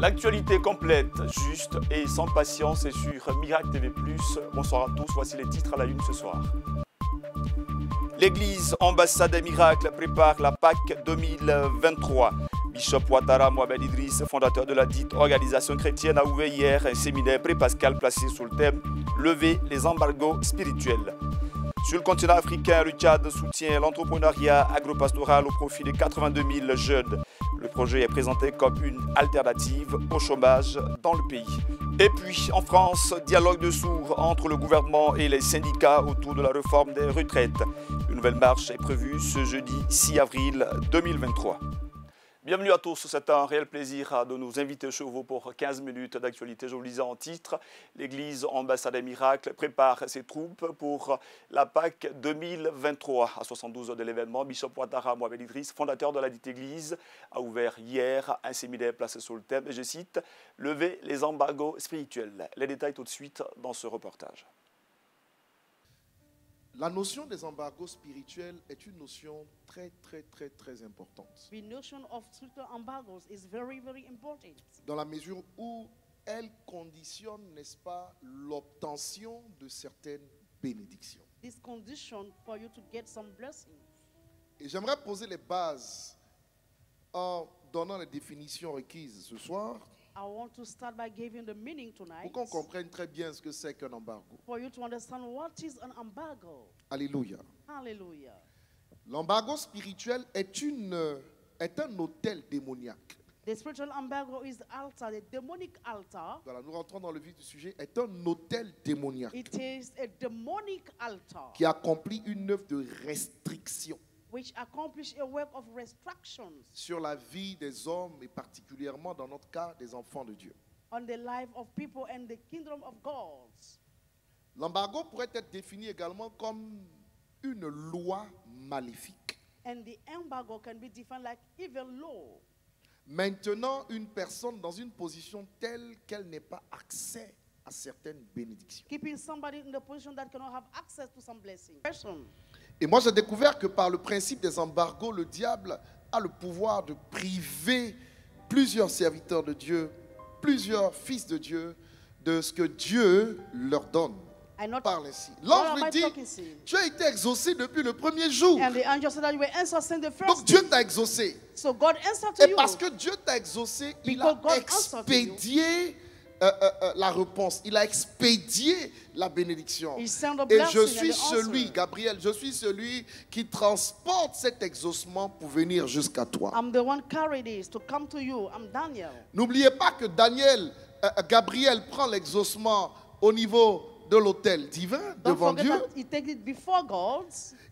L'actualité complète, juste et sans patience est sur Miracle TV+. Bonsoir à tous, voici les titres à la une ce soir. L'église ambassade des miracles prépare la Pâque 2023. Bishop Ouattara Mohamed Idriss, fondateur de la dite organisation chrétienne, a ouvert hier un séminaire pré-pascal placé sous le thème « Lever les embargos spirituels ». Sur le continent africain, le Tchad soutient l'entrepreneuriat agropastoral au profit de 82 000 jeunes. Le projet est présenté comme une alternative au chômage dans le pays. Et puis, en France, dialogue de sourds entre le gouvernement et les syndicats autour de la réforme des retraites. Une nouvelle marche est prévue ce jeudi 6 avril 2023. Bienvenue à tous, c'est un réel plaisir de nous inviter chez vous pour 15 minutes d'actualité. Je vous le disais en titre, l'église ambassade des miracles prépare ses troupes pour la Pâque 2023. À 72 heures de l'événement, Bishop Ouattara Mohamed Idriss, fondateur de la dite église, a ouvert hier un séminaire placé sur le thème, et je cite, « Lever les embargos spirituels ». Les détails tout de suite dans ce reportage. La notion des embargos spirituels est une notion très importante. The notion of spiritual embargoes is very important. Dans la mesure où elle conditionne, n'est-ce pas, l'obtention de certaines bénédictions. This condition for you to get some blessings. Et j'aimerais poser les bases en donnant les définitions requises ce soir. I want to start by giving the meaning tonight. Pour qu'on comprenne très bien ce que c'est qu'un embargo. For you to understand what is an embargo. Alléluia. Hallelujah. L'embargo spirituel est un autel démoniaque. The spiritual embargo is the altar, the demonic altar. Voilà, nous rentrons dans le vif du sujet. Est un autel démoniaque. It is a demonic altar. Qui accomplit une œuvre de restriction. Which accomplish a work of restrictions. Sur la vie des hommes et particulièrement dans notre cas des enfants de Dieu. On the life of people and the kingdom of God. L'embargo pourrait être défini également comme une loi maléfique. And the embargo can be defined like evil law. Maintenant une personne dans une position telle qu'elle n'ait pas accès à certaines bénédictions. Keeping somebody in the position that cannot have access to some blessing. Et moi j'ai découvert que par le principe des embargos, le diable a le pouvoir de priver plusieurs serviteurs de Dieu, plusieurs fils de Dieu, de ce que Dieu leur donne. Parle ainsi. L'ange lui dit, tu as été exaucé depuis le premier jour. Donc Dieu t'a exaucé. Et parce que Dieu t'a exaucé, il a expédié la réponse. Il a expédié la bénédiction. Et je suis celui, Gabriel, je suis celui qui transporte cet exaucement pour venir jusqu'à toi. N'oubliez pas que Gabriel prend l'exaucement au niveau de l'autel divin devant Dieu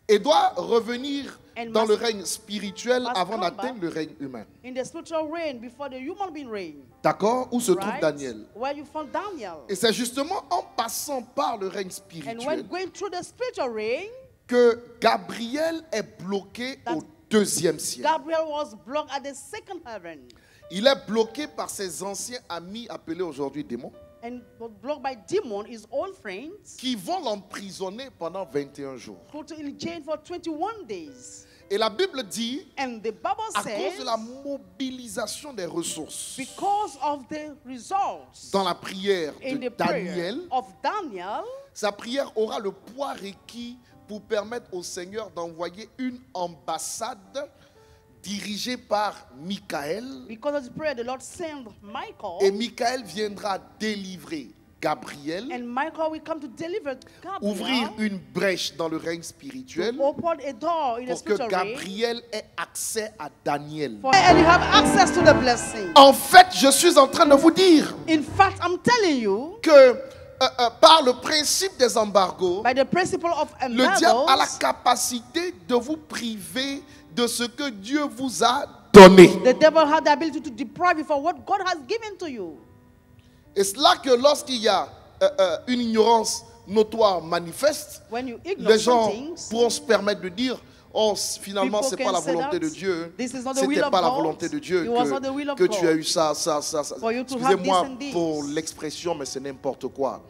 et doit revenir dans le règne spirituel avant d'atteindre le règne humain. D'accord? Où se trouve Daniel? Et c'est justement en passant par le règne spirituel que Gabriel est bloqué au deuxième ciel. Il est bloqué par ses anciens amis appelés aujourd'hui démons. And blocked by demon, his old friends, qui vont l'emprisonner pendant 21 jours. Put in jail for 21 days. Et la Bible dit, and the Bible à says, cause de la mobilisation des ressources, because of the results, dans la prière de Daniel, Daniel, sa prière aura le poids requis pour permettre au Seigneur d'envoyer une ambassade dirigé par Michael. Because of the prayer, the Lord sent Michael. Et Michael viendra délivrer Gabriel. And Michael will come to deliver Gabriel. Ouvrir une brèche dans le règne spirituel. To open a door in pour the que Gabriel ait accès à Daniel. And you have access to the blessing. En fait, je suis en train de vous dire. In fact, I'm telling you que par le principe des embargos, by the principle of embargoes, le diable a la capacité de vous priver de ce que Dieu vous a donné. The devil had the ability to deprive you from what God has given to you. Et c'est là que lorsqu'il y a une ignorance notoire manifeste, les gens pourront se permettre de dire, oh, finalement, ce n'est pas la volonté de Dieu. C'était pas la volonté de Dieu que tu as eu ça. Excusez-moi pour l'expression, mais c'est n'importe quoi.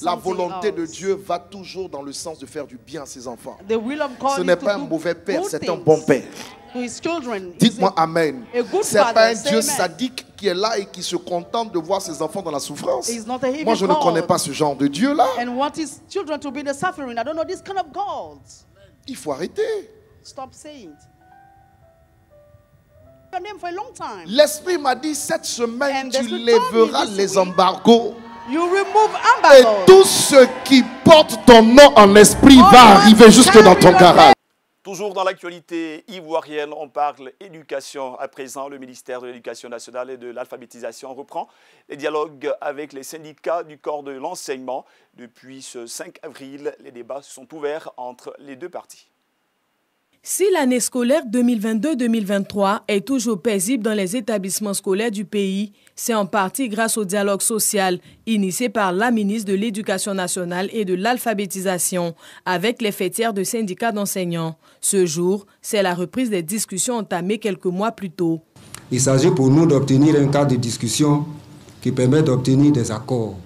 La volonté de Dieu va toujours dans le sens de faire du bien à ses enfants. Ce n'est pas un mauvais père, c'est un bon père. to his children. Dites-moi Amen. A good C'est pas un father, Dieu say amen. sadique qui est là et qui se contente de voir ses enfants dans la souffrance. He's not a evil Moi, je ne connais God. pas ce genre de Dieu-là. And want his children to be the suffering. I don't know this kind of God. Il faut arrêter. Stop saying it. Your name for a long time. L'Esprit m'a dit, cette semaine, And tu the Spirit lèveras told me this les week, embargos. You remove Et embargoes. tout ce qui porte ton nom en esprit All va what arriver jusque dans ton carry your garage. Toujours dans l'actualité ivoirienne, on parle éducation. À présent, le ministère de l'Éducation nationale et de l'alphabétisation reprend les dialogues avec les syndicats du corps de l'enseignement. Depuis ce 5 avril, les débats se sont ouverts entre les deux parties. Si l'année scolaire 2022-2023 est toujours paisible dans les établissements scolaires du pays, c'est en partie grâce au dialogue social initié par la ministre de l'Éducation nationale et de l'alphabétisation avec les fêtières de syndicats d'enseignants. Ce jour, c'est la reprise des discussions entamées quelques mois plus tôt. Il s'agit pour nous d'obtenir un cadre de discussion qui permet d'obtenir des accords.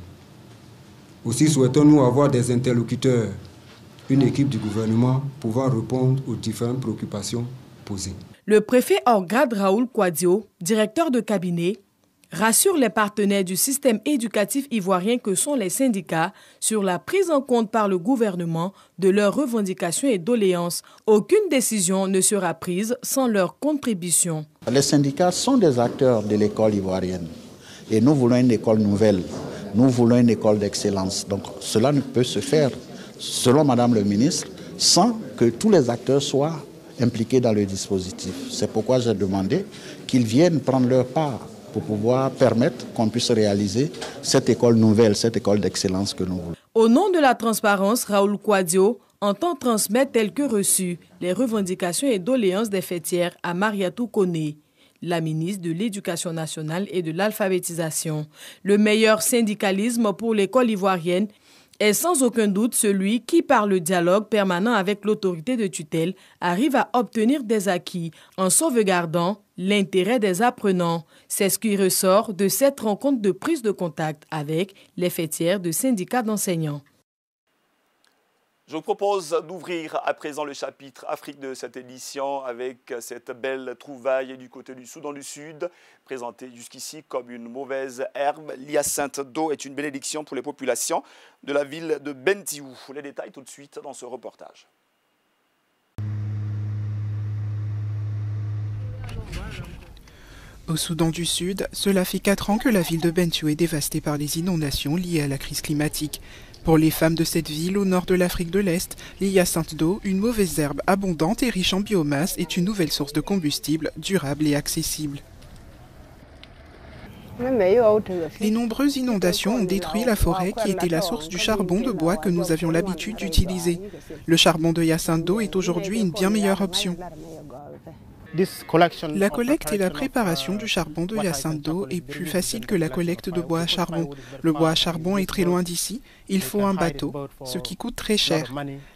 Aussi souhaitons-nous avoir des interlocuteurs, une équipe du gouvernement pouvant répondre aux différentes préoccupations posées. Le préfet hors grade Raoul Kouadio, directeur de cabinet, rassure les partenaires du système éducatif ivoirien que sont les syndicats sur la prise en compte par le gouvernement de leurs revendications et doléances. Aucune décision ne sera prise sans leur contribution. Les syndicats sont des acteurs de l'école ivoirienne et nous voulons une école nouvelle, nous voulons une école d'excellence. Donc cela ne peut se faire, selon Madame le ministre, sans que tous les acteurs soient impliqués dans le dispositif. C'est pourquoi j'ai demandé qu'ils viennent prendre leur part pour pouvoir permettre qu'on puisse réaliser cette école nouvelle, cette école d'excellence que nous voulons. Au nom de la transparence, Raoul Kouadio entend transmettre telles que reçues les revendications et doléances des fêtières à Mariatou Koné, la ministre de l'Éducation nationale et de l'alphabétisation. Le meilleur syndicalisme pour l'école ivoirienne est sans aucun doute celui qui, par le dialogue permanent avec l'autorité de tutelle, arrive à obtenir des acquis en sauvegardant l'intérêt des apprenants. C'est ce qui ressort de cette rencontre de prise de contact avec les fêtières de syndicats d'enseignants. Je vous propose d'ouvrir à présent le chapitre Afrique de cette édition avec cette belle trouvaille du côté du Soudan du Sud, présentée jusqu'ici comme une mauvaise herbe. L'hyacinthe d'eau est une bénédiction pour les populations de la ville de Bentiu. Les détails tout de suite dans ce reportage. Au Soudan du Sud, cela fait 4 ans que la ville de Bentiu est dévastée par les inondations liées à la crise climatique. Pour les femmes de cette ville au nord de l'Afrique de l'Est, l'hyacinthe d'eau, une mauvaise herbe abondante et riche en biomasse, est une nouvelle source de combustible durable et accessible. Les nombreuses inondations ont détruit la forêt qui était la source du charbon de bois que nous avions l'habitude d'utiliser. Le charbon de hyacinthe d'eau est aujourd'hui une bien meilleure option. La collecte et la préparation du charbon de hyacinthe d'eau est plus facile que la collecte de bois à charbon. Le bois à charbon est très loin d'ici, il faut un bateau, ce qui coûte très cher.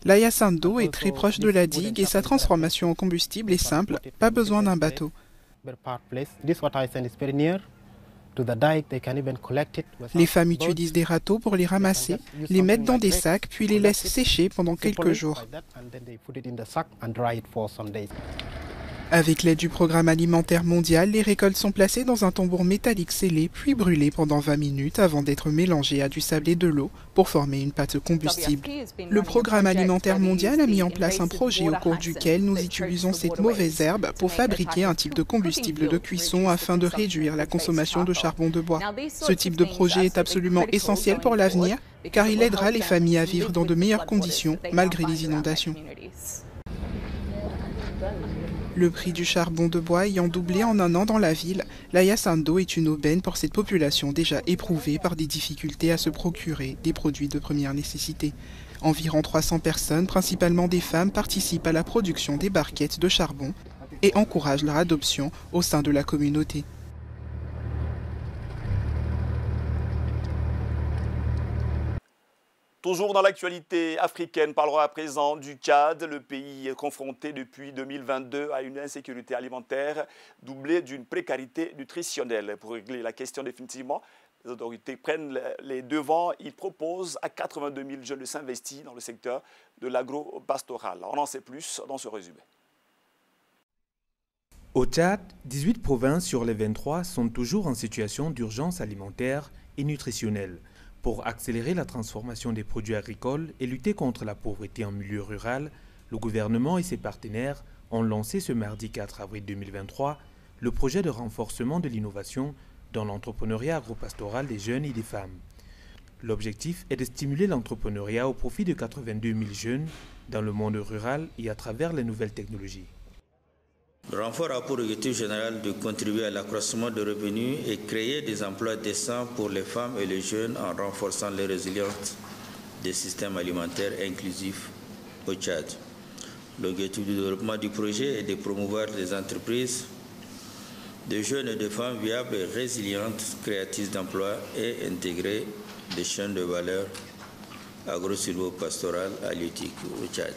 La hyacinthe d'eau est très proche de la digue et sa transformation en combustible est simple, pas besoin d'un bateau. Les femmes utilisent des râteaux pour les ramasser, les mettent dans des sacs puis les laissent sécher pendant quelques jours. Avec l'aide du Programme alimentaire mondial, les récoltes sont placées dans un tambour métallique scellé puis brûlées pendant 20 minutes avant d'être mélangées à du sable et de l'eau pour former une pâte combustible. Le Programme alimentaire mondial a mis en place un projet au cours duquel nous utilisons cette mauvaise herbe pour fabriquer un type de combustible de cuisson afin de réduire la consommation de charbon de bois. Ce type de projet est absolument essentiel pour l'avenir car il aidera les familles à vivre dans de meilleures conditions malgré les inondations. Le prix du charbon de bois ayant doublé en un an dans la ville, la hyacinthe d'eau est une aubaine pour cette population déjà éprouvée par des difficultés à se procurer des produits de première nécessité. Environ 300 personnes, principalement des femmes, participent à la production des barquettes de charbon et encouragent leur adoption au sein de la communauté. Toujours dans l'actualité africaine, parlera à présent du Tchad, le pays confronté depuis 2022 à une insécurité alimentaire doublée d'une précarité nutritionnelle. Pour régler la question définitivement, les autorités prennent les devants. Ils proposent à 82 000 jeunes de s'investir dans le secteur de l'agro-pastoral. On en sait plus dans ce résumé. Au Tchad, 18 provinces sur les 23 sont toujours en situation d'urgence alimentaire et nutritionnelle. Pour accélérer la transformation des produits agricoles et lutter contre la pauvreté en milieu rural, le gouvernement et ses partenaires ont lancé ce mardi 4 avril 2023 le projet de renforcement de l'innovation dans l'entrepreneuriat agropastoral des jeunes et des femmes. L'objectif est de stimuler l'entrepreneuriat au profit de 82 000 jeunes dans le monde rural et à travers les nouvelles technologies. Le renfort a pour objectif général de contribuer à l'accroissement de revenus et créer des emplois décents pour les femmes et les jeunes en renforçant les résiliences des systèmes alimentaires inclusifs au Tchad. L'objectif du développement du projet est de promouvoir des entreprises de jeunes et de femmes viables et résilientes, créatrices d'emplois et intégrer des chaînes de valeur agro-silvopastorales halieutiques au Tchad.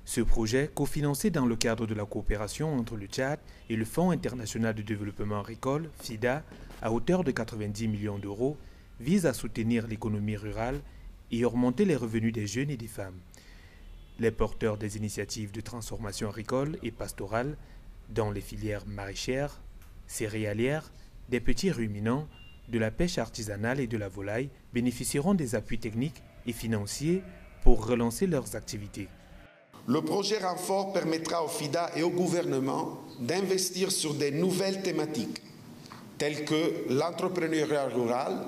Ce projet, cofinancé dans le cadre de la coopération entre le Tchad et le Fonds international de développement agricole, FIDA, à hauteur de 90 millions d'euros, vise à soutenir l'économie rurale et augmenter les revenus des jeunes et des femmes. Les porteurs des initiatives de transformation agricole et pastorale dans les filières maraîchères, céréalières, des petits ruminants, de la pêche artisanale et de la volaille bénéficieront des appuis techniques et financiers pour relancer leurs activités. Le projet renfort permettra au FIDA et au gouvernement d'investir sur des nouvelles thématiques telles que l'entrepreneuriat rural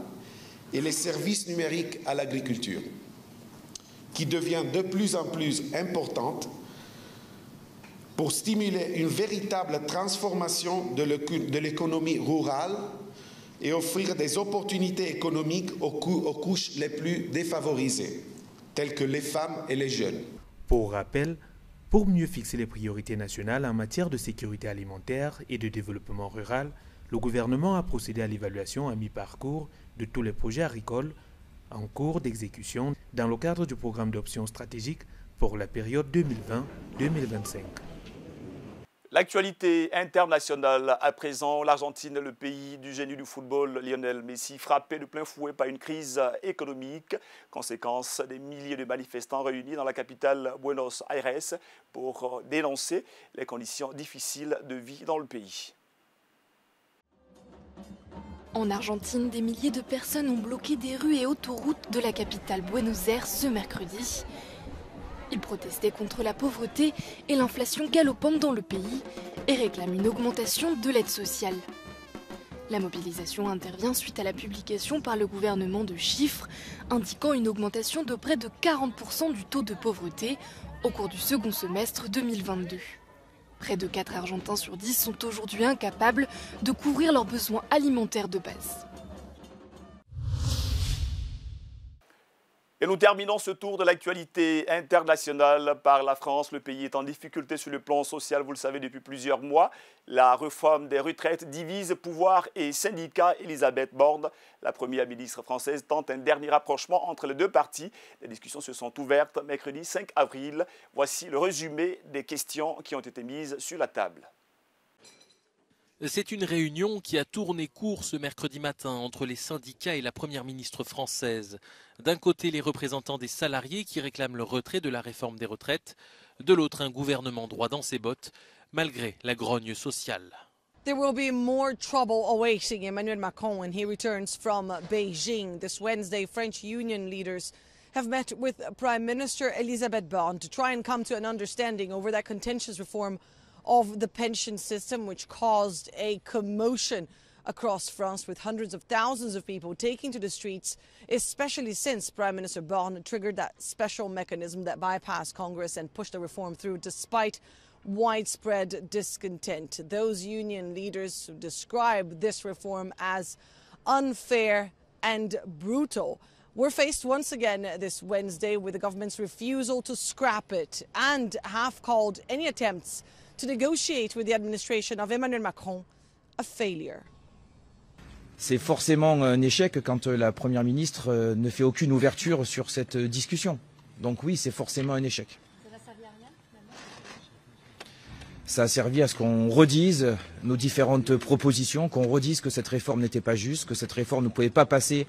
et les services numériques à l'agriculture, qui devient de plus en plus importante pour stimuler une véritable transformation de l'économie rurale et offrir des opportunités économiques aux couches les plus défavorisées, telles que les femmes et les jeunes. Pour rappel, pour mieux fixer les priorités nationales en matière de sécurité alimentaire et de développement rural, le gouvernement a procédé à l'évaluation à mi-parcours de tous les projets agricoles en cours d'exécution dans le cadre du programme d'options stratégiques pour la période 2020-2025. L'actualité internationale à présent, l'Argentine, le pays du génie du football, Lionel Messi, frappé de plein fouet par une crise économique. Conséquence, des milliers de manifestants réunis dans la capitale Buenos Aires pour dénoncer les conditions difficiles de vie dans le pays. En Argentine, des milliers de personnes ont bloqué des rues et autoroutes de la capitale Buenos Aires ce mercredi. Ils protestaient contre la pauvreté et l'inflation galopante dans le pays et réclament une augmentation de l'aide sociale. La mobilisation intervient suite à la publication par le gouvernement de chiffres indiquant une augmentation de près de 40% du taux de pauvreté au cours du second semestre 2022. Près de 4 Argentins sur 10 sont aujourd'hui incapables de couvrir leurs besoins alimentaires de base. Et nous terminons ce tour de l'actualité internationale par la France. Le pays est en difficulté sur le plan social, vous le savez, depuis plusieurs mois. La réforme des retraites divise pouvoir et syndicats. Elisabeth Borne, la première ministre française, tente un dernier rapprochement entre les deux partis. Les discussions se sont ouvertes mercredi 5 avril. Voici le résumé des questions qui ont été mises sur la table. C'est une réunion qui a tourné court ce mercredi matin entre les syndicats et la première ministre française. D'un côté, les représentants des salariés qui réclament le retrait de la réforme des retraites. De l'autre, un gouvernement droit dans ses bottes, malgré la grogne sociale. There will be more trouble awaiting Emmanuel Macron when he returns from Beijing. This Wednesday, French union leaders have met with Prime Minister Elisabeth Borne to try and come to an understanding over that contentious reform of the pension system, which caused a commotion across France with hundreds of thousands of people taking to the streets, especially since Prime Minister Borne triggered that special mechanism that bypassed Congress and pushed the reform through despite widespread discontent. Those union leaders describe this reform as unfair and brutal. We're faced once again this Wednesday with the government's refusal to scrap it and have called any attempts to negotiate with the administration of Emmanuel Macron a failure. C'est forcément un échec quand la Première ministre ne fait aucune ouverture sur cette discussion. Donc oui, c'est forcément un échec. Ça n'a servi à rien, finalement ? Ça a servi à ce qu'on redise nos différentes propositions, qu'on redise que cette réforme n'était pas juste, que cette réforme ne pouvait pas passer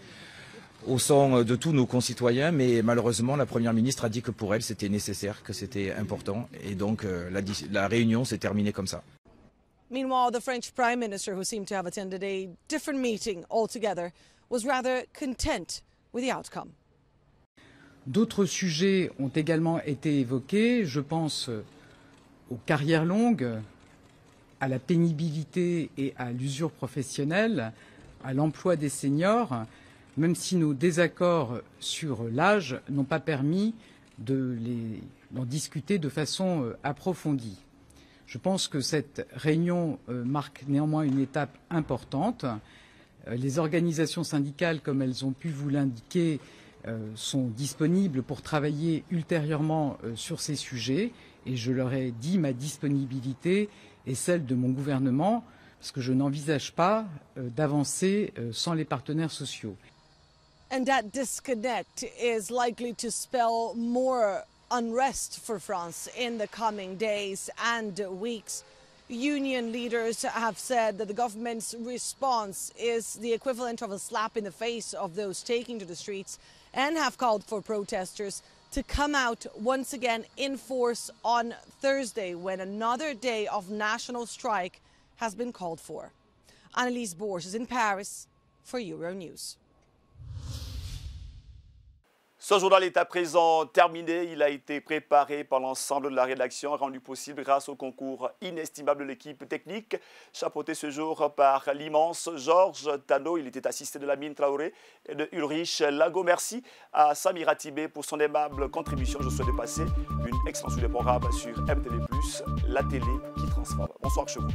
au son de tous nos concitoyens, mais malheureusement la Première ministre a dit que pour elle c'était nécessaire, que c'était important, et donc la réunion s'est terminée comme ça. Meanwhile, the French Prime Minister, who seemed to have attended a different meeting altogether, was rather content with the outcome. D'autres sujets ont également été évoqués. Je pense aux carrières longues, à la pénibilité et à l'usure professionnelle, à l'emploi des seniors, même si nos désaccords sur l'âge n'ont pas permis d'en discuter de façon approfondie. Je pense que cette réunion marque néanmoins une étape importante. Les organisations syndicales, comme elles ont pu vous l'indiquer, sont disponibles pour travailler ultérieurement sur ces sujets et je leur ai dit ma disponibilité et celle de mon gouvernement parce que je n'envisage pas d'avancer sans les partenaires sociaux. And that disconnect is likely to spell more unrest for France in the coming days and weeks. Union leaders have said that the government's response is the equivalent of a slap in the face of those taking to the streets and have called for protesters to come out once again in force on Thursday when another day of national strike has been called for. Annelise Borges is in Paris for Euronews. Ce journal est à présent terminé. Il a été préparé par l'ensemble de la rédaction, rendu possible grâce au concours inestimable de l'équipe technique, chapeauté ce jour par l'immense Georges Tano. Il était assisté de Lamine Traoré et de Ulrich Lago. Merci à Samira Tibé pour son aimable contribution. Je souhaite passer une excellente suite de programme sur MTV+, la télé qui transforme. Bonsoir chez vous.